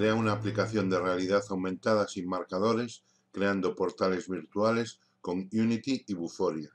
Crea una aplicación de realidad aumentada sin marcadores, creando portales virtuales con Unity y Vuforia.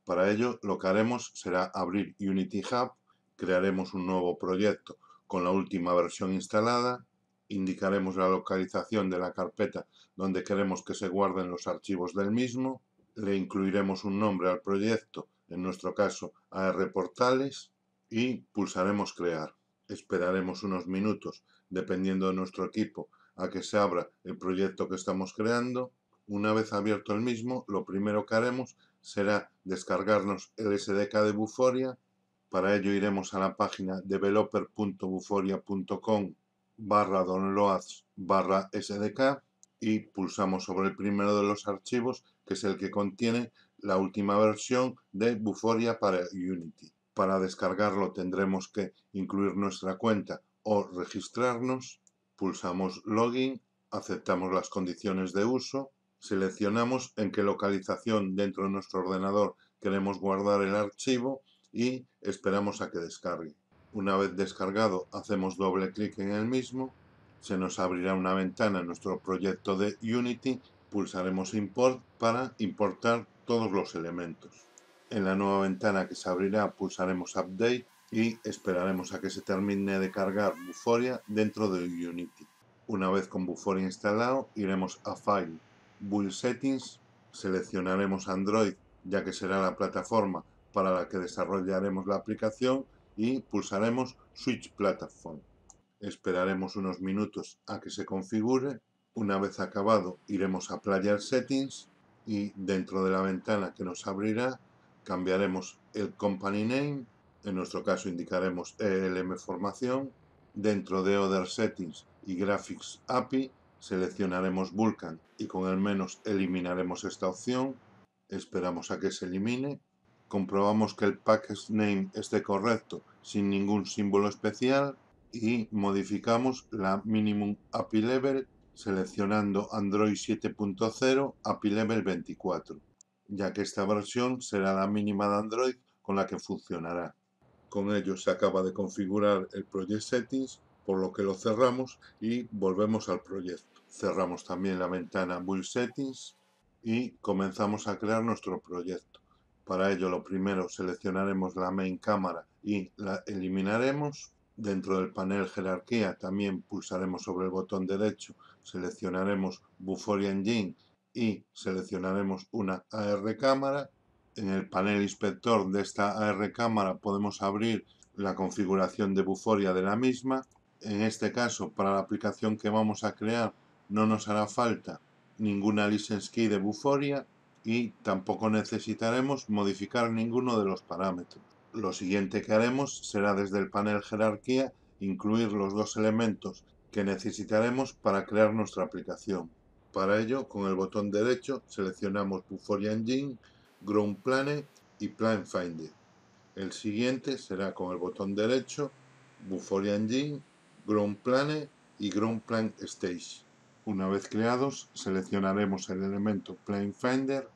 Para ello, lo que haremos será abrir Unity Hub, crearemos un nuevo proyecto con la última versión instalada, indicaremos la localización de la carpeta donde queremos que se guarden los archivos del mismo, le incluiremos un nombre al proyecto, en nuestro caso AR Portales, y pulsaremos Crear. Esperaremos unos minutos, dependiendo de nuestro equipo, a que se abra el proyecto que estamos creando. Una vez abierto el mismo, lo primero que haremos será descargarnos el SDK de Vuforia. Para ello iremos a la página developer.vuforia.com/downloads/SDK y pulsamos sobre el primero de los archivos, que es el que contiene la última versión de Vuforia para Unity. Para descargarlo tendremos que incluir nuestra cuenta o registrarnos. Pulsamos Login, aceptamos las condiciones de uso, seleccionamos en qué localización dentro de nuestro ordenador queremos guardar el archivo y esperamos a que descargue. Una vez descargado, hacemos doble clic en el mismo, se nos abrirá una ventana en nuestro proyecto de Unity, pulsaremos Import para importar todos los elementos. En la nueva ventana que se abrirá pulsaremos Update y esperaremos a que se termine de cargar Vuforia dentro de Unity. Una vez con Vuforia instalado, iremos a File, Build Settings, seleccionaremos Android, ya que será la plataforma para la que desarrollaremos la aplicación, y pulsaremos Switch Platform. Esperaremos unos minutos a que se configure. Una vez acabado, iremos a Player Settings y dentro de la ventana que nos abrirá cambiaremos el Company Name, en nuestro caso indicaremos ELM Formación. Dentro de Other Settings y Graphics API seleccionaremos Vulkan y con el menos eliminaremos esta opción. Esperamos a que se elimine. Comprobamos que el package name esté correcto sin ningún símbolo especial y modificamos la Minimum API Level seleccionando Android 7.0 API Level 24, ya que esta versión será la mínima de Android con la que funcionará. Con ello se acaba de configurar el Project Settings, por lo que lo cerramos y volvemos al proyecto. Cerramos también la ventana Build Settings y comenzamos a crear nuestro proyecto. Para ello, lo primero seleccionaremos la main cámara y la eliminaremos. Dentro del panel Jerarquía también pulsaremos sobre el botón derecho, seleccionaremos Vuforia Engine y seleccionaremos una AR cámara. En el panel inspector de esta AR cámara podemos abrir la configuración de Vuforia de la misma. En este caso, para la aplicación que vamos a crear, no nos hará falta ninguna license key de Vuforia y tampoco necesitaremos modificar ninguno de los parámetros. Lo siguiente que haremos será desde el panel Jerarquía incluir los dos elementos que necesitaremos para crear nuestra aplicación. Para ello, con el botón derecho seleccionamos Vuforia Engine, Ground Plane y Plane Finder. El siguiente será con el botón derecho Vuforia Engine, Ground Plane y Ground Plane Stage. Una vez creados, seleccionaremos el elemento Plane Finder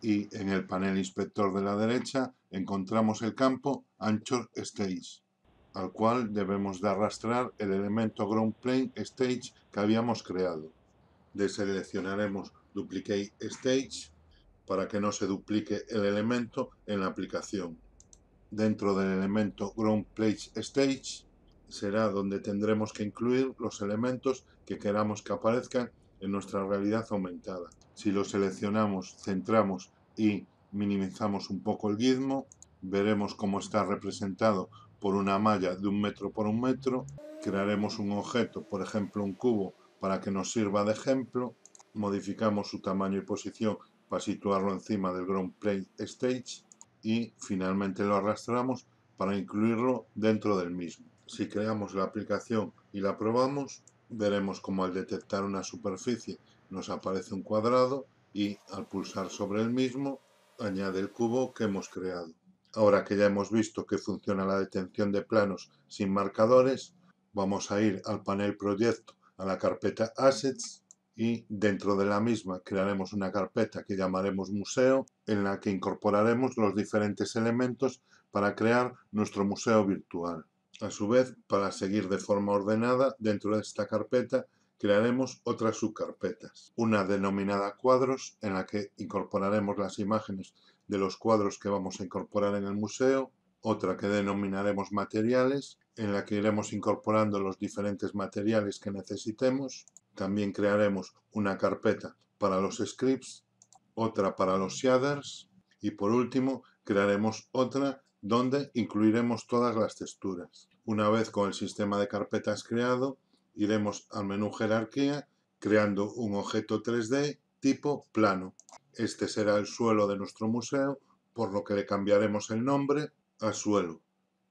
y en el panel inspector de la derecha encontramos el campo Anchor Stage, al cual debemos de arrastrar el elemento Ground Plane Stage que habíamos creado. Deseleccionaremos Duplicate Stage para que no se duplique el elemento en la aplicación. Dentro del elemento Ground Plane Stage será donde tendremos que incluir los elementos que queramos que aparezcan en nuestra realidad aumentada. Si lo seleccionamos, centramos y minimizamos un poco el gizmo, veremos cómo está representado por una malla de 1 metro por 1 metro. Crearemos un objeto, por ejemplo un cubo, para que nos sirva de ejemplo. Modificamos su tamaño y posición para situarlo encima del Ground Plane Stage y finalmente lo arrastramos para incluirlo dentro del mismo. Si creamos la aplicación y la probamos, veremos como al detectar una superficie nos aparece un cuadrado y al pulsar sobre el mismo añade el cubo que hemos creado. Ahora que ya hemos visto que funciona la detención de planos sin marcadores, vamos a ir al panel Proyecto, a la carpeta Assets y dentro de la misma crearemos una carpeta que llamaremos Museo, en la que incorporaremos los diferentes elementos para crear nuestro museo virtual. A su vez, para seguir de forma ordenada dentro de esta carpeta, crearemos otras subcarpetas. Una denominada cuadros, en la que incorporaremos las imágenes de los cuadros que vamos a incorporar en el museo. Otra que denominaremos materiales, en la que iremos incorporando los diferentes materiales que necesitemos. También crearemos una carpeta para los scripts, otra para los shaders y por último crearemos otra donde incluiremos todas las texturas. Una vez con el sistema de carpetas creado, iremos al menú jerarquía creando un objeto 3D tipo plano. Este será el suelo de nuestro museo, por lo que le cambiaremos el nombre a suelo.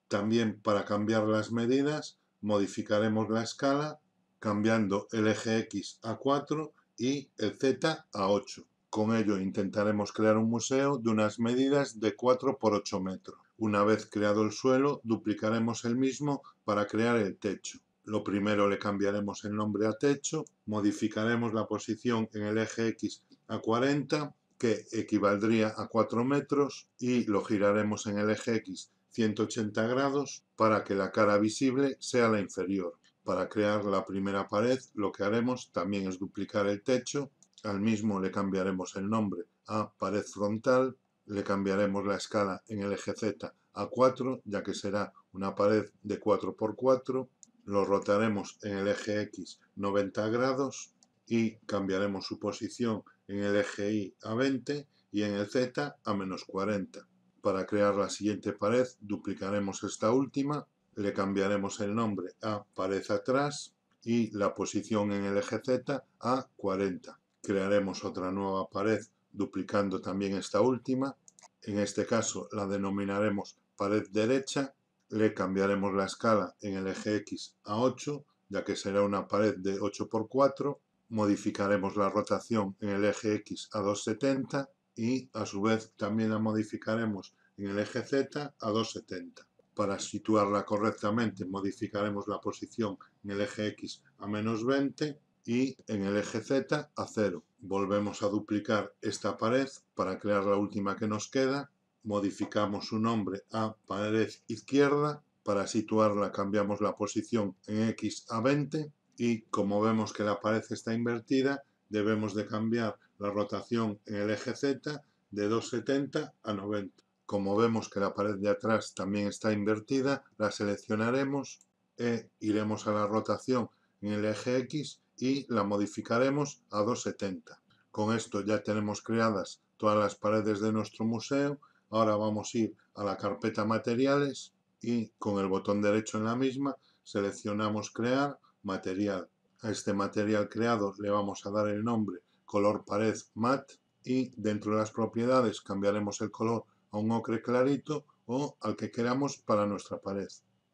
También para cambiar las medidas modificaremos la escala cambiando el eje X a 4 y el Z a 8. Con ello intentaremos crear un museo de unas medidas de 4 por 8 metros. Una vez creado el suelo, duplicaremos el mismo para crear el techo. Lo primero le cambiaremos el nombre a techo, modificaremos la posición en el eje X a 40, que equivaldría a 4 metros, y lo giraremos en el eje X 180 grados para que la cara visible sea la inferior. Para crear la primera pared, lo que haremos también es duplicar el techo. Al mismo le cambiaremos el nombre a pared frontal, le cambiaremos la escala en el eje Z a 4, ya que será una pared de 4 por 4, lo rotaremos en el eje X 90 grados y cambiaremos su posición en el eje Y a 20 y en el Z a menos 40. Para crear la siguiente pared, duplicaremos esta última, le cambiaremos el nombre a pared atrás y la posición en el eje Z a 40. Crearemos otra nueva pared duplicando también esta última. En este caso la denominaremos pared derecha. Le cambiaremos la escala en el eje X a 8, ya que será una pared de 8 por 4. Modificaremos la rotación en el eje X a 270 y a su vez también la modificaremos en el eje Z a 270. Para situarla correctamente modificaremos la posición en el eje X a menos 20 y en el eje Z a 0. Volvemos a duplicar esta pared para crear la última que nos queda. Modificamos su nombre a pared izquierda. Para situarla cambiamos la posición en X a 20 y como vemos que la pared está invertida, debemos de cambiar la rotación en el eje Z de 270 a 90. Como vemos que la pared de atrás también está invertida, la seleccionaremos e iremos a la rotación en el eje X y la modificaremos a 270. Con esto ya tenemos creadas todas las paredes de nuestro museo. Ahora vamos a ir a la carpeta materiales y con el botón derecho en la misma seleccionamos crear material. A este material creado le vamos a dar el nombre color pared matte y dentro de las propiedades cambiaremos el color a un ocre clarito o al que queramos para nuestra pared.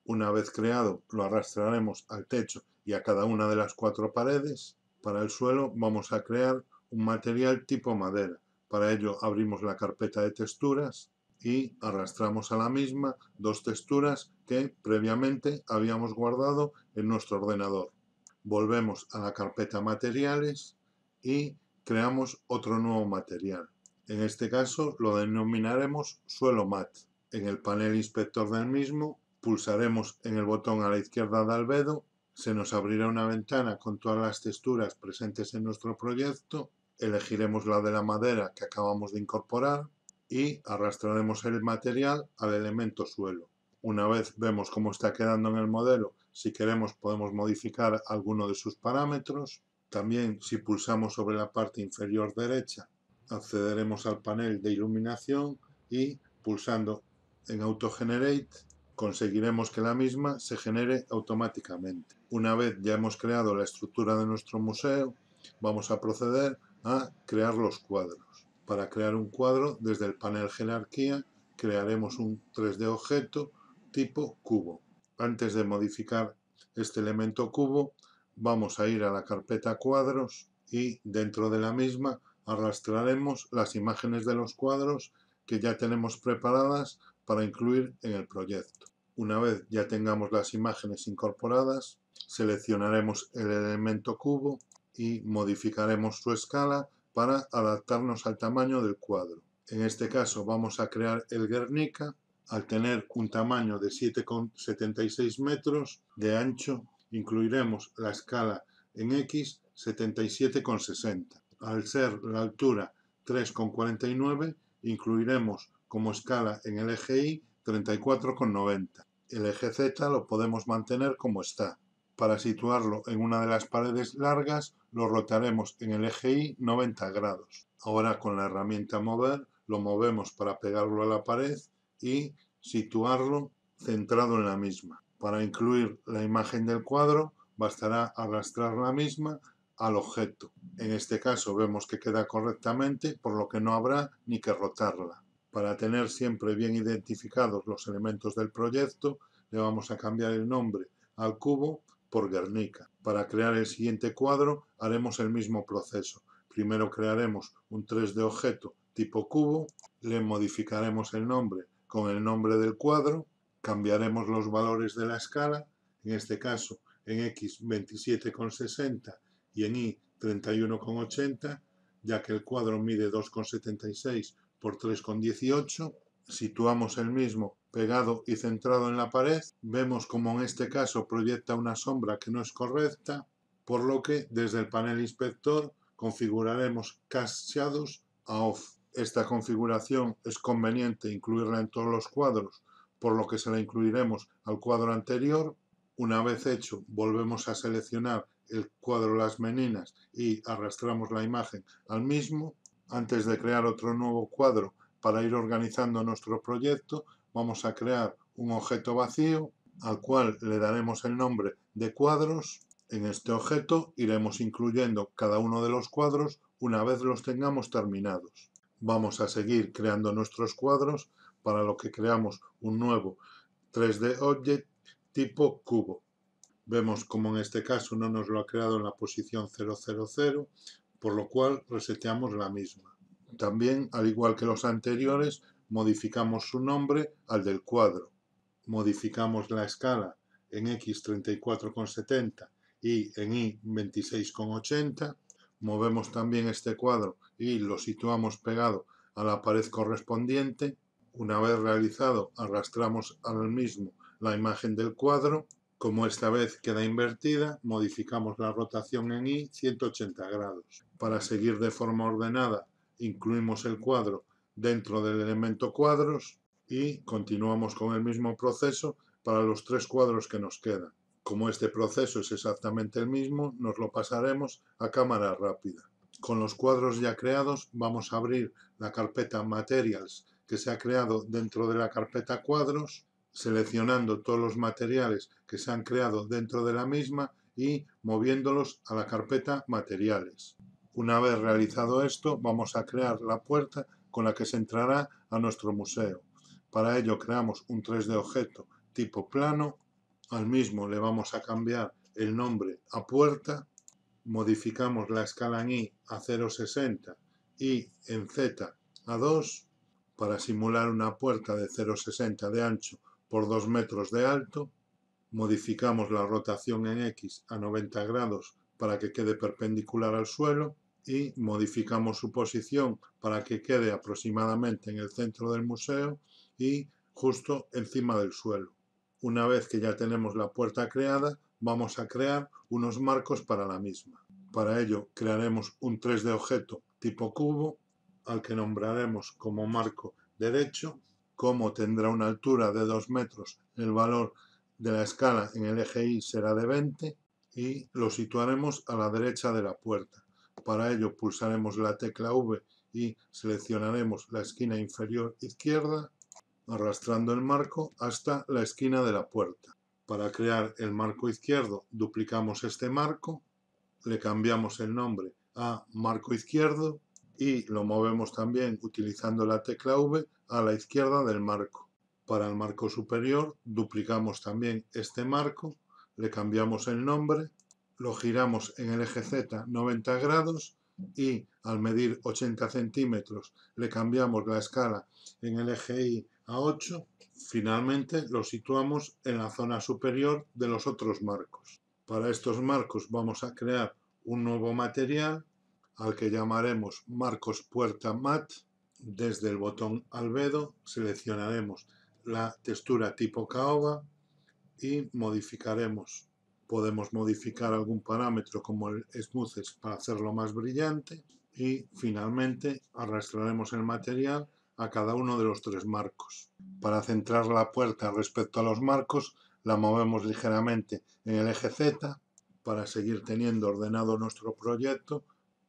Una vez creado lo arrastraremos al techo y a cada una de las 4 paredes. Para el suelo vamos a crear un material tipo madera. Para ello abrimos la carpeta de texturas y arrastramos a la misma 2 texturas que previamente habíamos guardado en nuestro ordenador. Volvemos a la carpeta materiales y creamos otro nuevo material. En este caso lo denominaremos suelo matte. En el panel inspector del mismo pulsaremos en el botón a la izquierda de albedo, se nos abrirá una ventana con todas las texturas presentes en nuestro proyecto, elegiremos la de la madera que acabamos de incorporar y arrastraremos el material al elemento suelo. Una vez vemos cómo está quedando en el modelo, si queremos podemos modificar alguno de sus parámetros. También si pulsamos sobre la parte inferior derecha accederemos al panel de iluminación y pulsando en Auto Generate conseguiremos que la misma se genere automáticamente. Una vez ya hemos creado la estructura de nuestro museo, vamos a proceder a crear los cuadros. Para crear un cuadro, desde el panel jerarquía, crearemos un 3D objeto tipo cubo. Antes de modificar este elemento cubo, vamos a ir a la carpeta cuadros y dentro de la misma arrastraremos las imágenes de los cuadros que ya tenemos preparadas para incluir en el proyecto. Una vez ya tengamos las imágenes incorporadas, seleccionaremos el elemento cubo y modificaremos su escala para adaptarnos al tamaño del cuadro. En este caso vamos a crear el Guernica. Al tener un tamaño de 7,76 metros de ancho, incluiremos la escala en X 77,60. Al ser la altura 3,49, incluiremos como escala en el eje Y 34,90. El eje Z lo podemos mantener como está. Para situarlo en una de las paredes largas, lo rotaremos en el eje Y 90 grados. Ahora con la herramienta mover, lo movemos para pegarlo a la pared y situarlo centrado en la misma. Para incluir la imagen del cuadro, bastará arrastrar la misma al objeto. En este caso vemos que queda correctamente, por lo que no habrá ni que rotarla. Para tener siempre bien identificados los elementos del proyecto, le vamos a cambiar el nombre al cubo por Guernica. Para crear el siguiente cuadro haremos el mismo proceso. Primero crearemos un 3D objeto tipo cubo, le modificaremos el nombre con el nombre del cuadro, cambiaremos los valores de la escala, en este caso en X 27,60 y en Y 31,80, ya que el cuadro mide 2,76 por 3,18. Situamos el mismo pegado y centrado en la pared. Vemos como en este caso proyecta una sombra que no es correcta, por lo que desde el panel inspector configuraremos Cast Shadows a Off. Esta configuración es conveniente incluirla en todos los cuadros, por lo que se la incluiremos al cuadro anterior. Una vez hecho, volvemos a seleccionar el cuadro Las Meninas y arrastramos la imagen al mismo. Antes de crear otro nuevo cuadro para ir organizando nuestro proyecto, vamos a crear un objeto vacío al cual le daremos el nombre de cuadros. En este objeto iremos incluyendo cada uno de los cuadros una vez los tengamos terminados. Vamos a seguir creando nuestros cuadros, para lo que creamos un nuevo 3D Object tipo cubo. Vemos como en este caso no nos lo ha creado en la posición 000, por lo cual reseteamos la misma. También, al igual que los anteriores, modificamos su nombre al del cuadro. Modificamos la escala en X 34,70 y en Y 26,80. Movemos también este cuadro y lo situamos pegado a la pared correspondiente. Una vez realizado, arrastramos al mismo la imagen del cuadro. Como esta vez queda invertida, modificamos la rotación en Y 180 grados. Para seguir de forma ordenada, incluimos el cuadro dentro del elemento cuadros y continuamos con el mismo proceso para los 3 cuadros que nos quedan. Como este proceso es exactamente el mismo, nos lo pasaremos a cámara rápida. Con los cuadros ya creados, vamos a abrir la carpeta Materials que se ha creado dentro de la carpeta Cuadros, seleccionando todos los materiales que se han creado dentro de la misma y moviéndolos a la carpeta Materiales. Una vez realizado esto, vamos a crear la puerta con la que se entrará a nuestro museo. Para ello creamos un 3D objeto tipo plano, al mismo le vamos a cambiar el nombre a puerta, modificamos la escala en Y a 0,60 y en Z a 2 para simular una puerta de 0,60 de ancho por 2 metros de alto. Modificamos la rotación en X a 90 grados para que quede perpendicular al suelo y modificamos su posición para que quede aproximadamente en el centro del museo y justo encima del suelo. Una vez que ya tenemos la puerta creada, vamos a crear unos marcos para la misma. Para ello crearemos un 3D objeto tipo cubo al que nombraremos como marco derecho. Como tendrá una altura de 2 metros, el valor de la escala en el eje Y será de 20 y lo situaremos a la derecha de la puerta. Para ello pulsaremos la tecla V y seleccionaremos la esquina inferior izquierda, arrastrando el marco hasta la esquina de la puerta. Para crear el marco izquierdo duplicamos este marco, le cambiamos el nombre a marco izquierdo y lo movemos también utilizando la tecla V a la izquierda del marco. Para el marco superior duplicamos también este marco, le cambiamos el nombre, lo giramos en el eje Z 90 grados y al medir 80 centímetros le cambiamos la escala en el eje Y a 8. Finalmente lo situamos en la zona superior de los otros marcos. Para estos marcos vamos a crear un nuevo material al que llamaremos Marcos Puerta Mat. Desde el botón Albedo seleccionaremos la textura tipo caoba y modificaremos Podemos modificar algún parámetro como el Smoothness para hacerlo más brillante y finalmente arrastraremos el material a cada uno de los 3 marcos. Para centrar la puerta respecto a los marcos, la movemos ligeramente en el eje Z. Para seguir teniendo ordenado nuestro proyecto,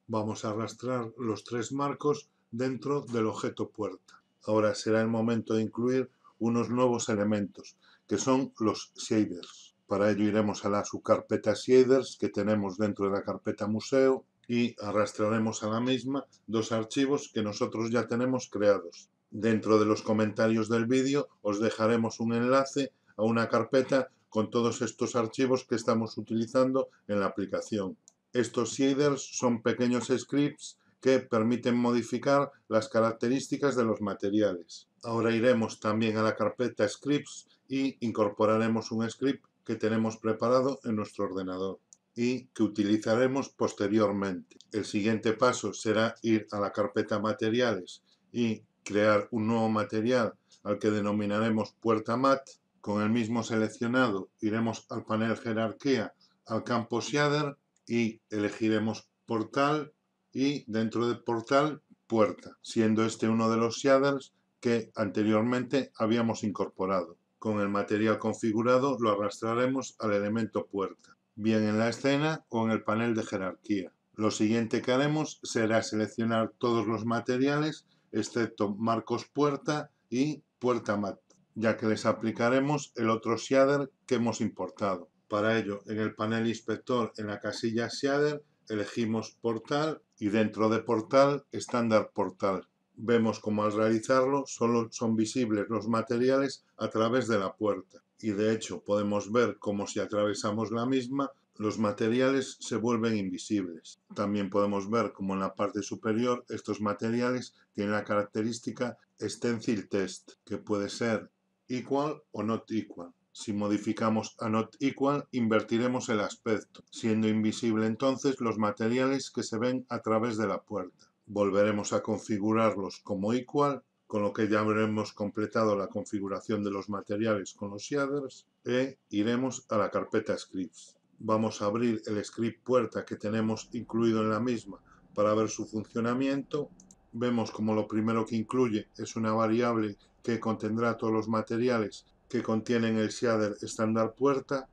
vamos a arrastrar los 3 marcos dentro del objeto puerta. Ahora será el momento de incluir unos nuevos elementos, que son los shaders. Para ello iremos a la subcarpeta shaders que tenemos dentro de la carpeta museo y arrastraremos a la misma 2 archivos que nosotros ya tenemos creados. Dentro de los comentarios del vídeo os dejaremos un enlace a una carpeta con todos estos archivos que estamos utilizando en la aplicación. Estos shaders son pequeños scripts que permiten modificar las características de los materiales. Ahora iremos también a la carpeta scripts y incorporaremos un script que tenemos preparado en nuestro ordenador y que utilizaremos posteriormente. El siguiente paso será ir a la carpeta materiales y crear un nuevo material al que denominaremos puerta mat. Con el mismo seleccionado iremos al panel jerarquía, al campo shader y elegiremos portal y dentro de portal puerta, siendo este uno de los shaders que anteriormente habíamos incorporado. Con el material configurado lo arrastraremos al elemento puerta, bien en la escena o en el panel de jerarquía. Lo siguiente que haremos será seleccionar todos los materiales excepto marcos puerta y puerta mat, ya que les aplicaremos el otro shader que hemos importado. Para ello, en el panel inspector, en la casilla shader, elegimos portal y dentro de portal, estándar portal. Vemos como al realizarlo solo son visibles los materiales a través de la puerta y de hecho podemos ver como si atravesamos la misma los materiales se vuelven invisibles. También podemos ver como en la parte superior estos materiales tienen la característica Stencil Test, que puede ser equal o not equal. Si modificamos a not equal, invertiremos el aspecto, siendo invisible entonces los materiales que se ven a través de la puerta. Volveremos a configurarlos como equal, con lo que ya habremos completado la configuración de los materiales con los shaders e iremos a la carpeta scripts. Vamos a abrir el script puerta que tenemos incluido en la misma para ver su funcionamiento. Vemos como lo primero que incluye es una variable que contendrá todos los materiales que contienen el shader estándar puerta.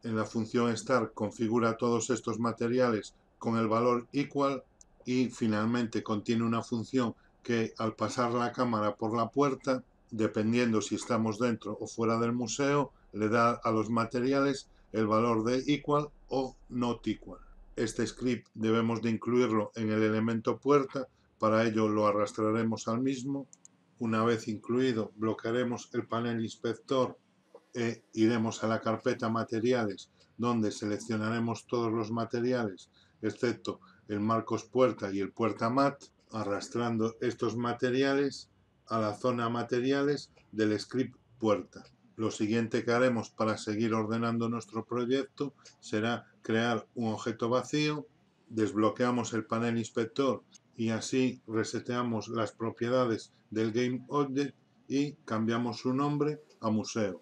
En la función star configura todos estos materiales con el valor equal y finalmente contiene una función que al pasar la cámara por la puerta, dependiendo si estamos dentro o fuera del museo, le da a los materiales el valor de equal o not equal. Este script debemos de incluirlo en el elemento puerta, para ello lo arrastraremos al mismo. Una vez incluido, bloquearemos el panel inspector e iremos a la carpeta materiales, donde seleccionaremos todos los materiales, excepto el marcos puerta y el puerta mat, arrastrando estos materiales a la zona materiales del script puerta. Lo siguiente que haremos para seguir ordenando nuestro proyecto será crear un objeto vacío, desbloqueamos el panel inspector y así reseteamos las propiedades del GameObject y cambiamos su nombre a museo.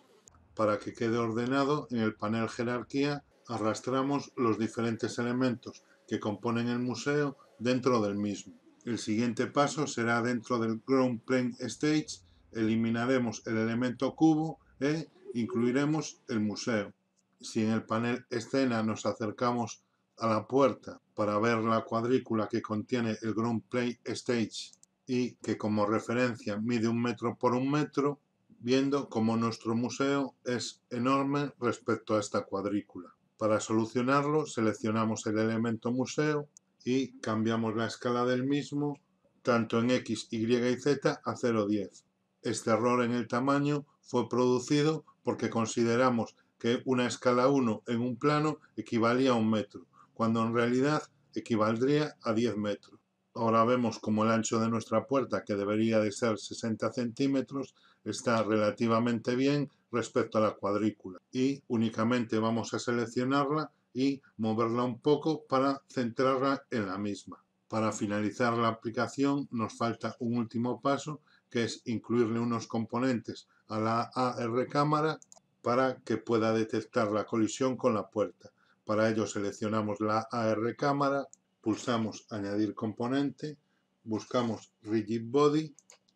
Para que quede ordenado, en el panel jerarquía arrastramos los diferentes elementos que componen el museo dentro del mismo. El siguiente paso será dentro del Ground Plane Stage, eliminaremos el elemento cubo e incluiremos el museo. Si en el panel escena nos acercamos a la puerta para ver la cuadrícula que contiene el Ground Plane Stage y que como referencia mide 1 metro por 1 metro, viendo cómo nuestro museo es enorme respecto a esta cuadrícula. Para solucionarlo, seleccionamos el elemento museo y cambiamos la escala del mismo, tanto en X, Y y Z, a 0,10. Este error en el tamaño fue producido porque consideramos que una escala 1 en un plano equivalía a 1 metro, cuando en realidad equivaldría a 10 metros. Ahora vemos como el ancho de nuestra puerta, que debería de ser 60 centímetros, está relativamente bien respecto a la cuadrícula. Y únicamente vamos a seleccionarla y moverla un poco para centrarla en la misma. Para finalizar la aplicación nos falta un último paso, que es incluirle unos componentes a la AR cámara para que pueda detectar la colisión con la puerta. Para ello seleccionamos la AR cámara, pulsamos añadir componente, buscamos Rigid Body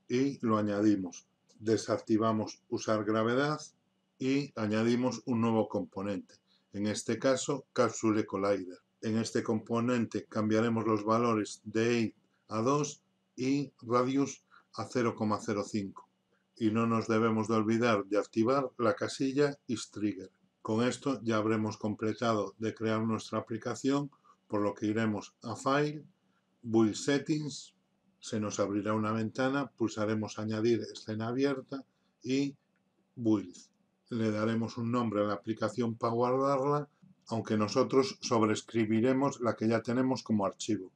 y lo añadimos. Desactivamos usar gravedad y añadimos un nuevo componente, en este caso Capsule Collider. En este componente cambiaremos los valores de 8 a 2 y Radius a 0,05. Y no nos debemos de olvidar de activar la casilla IsTrigger. Con esto ya habremos completado de crear nuestra aplicación, por lo que iremos a File, Build Settings, se nos abrirá una ventana, pulsaremos añadir escena abierta y Build. Le daremos un nombre a la aplicación para guardarla, aunque nosotros sobreescribiremos la que ya tenemos como archivo.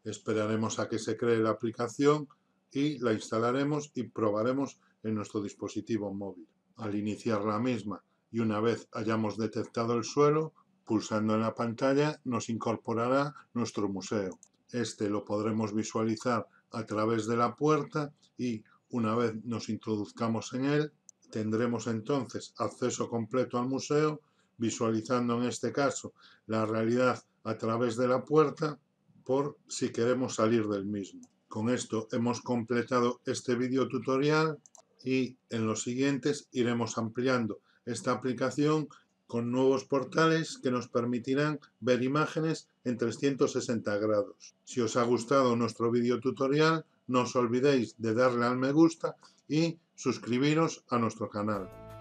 Esperaremos a que se cree la aplicación y la instalaremos y probaremos en nuestro dispositivo móvil. Al iniciar la misma y una vez hayamos detectado el suelo, pulsando en la pantalla nos incorporará nuestro museo. Este lo podremos visualizar a través de la puerta y una vez nos introduzcamos en él, tendremos entonces acceso completo al museo, visualizando en este caso la realidad a través de la puerta por si queremos salir del mismo. Con esto hemos completado este vídeo tutorial y en los siguientes iremos ampliando esta aplicación con nuevos portales que nos permitirán ver imágenes en 360 grados. Si os ha gustado nuestro vídeo tutorial, no os olvidéis de darle al me gusta y suscribiros a nuestro canal.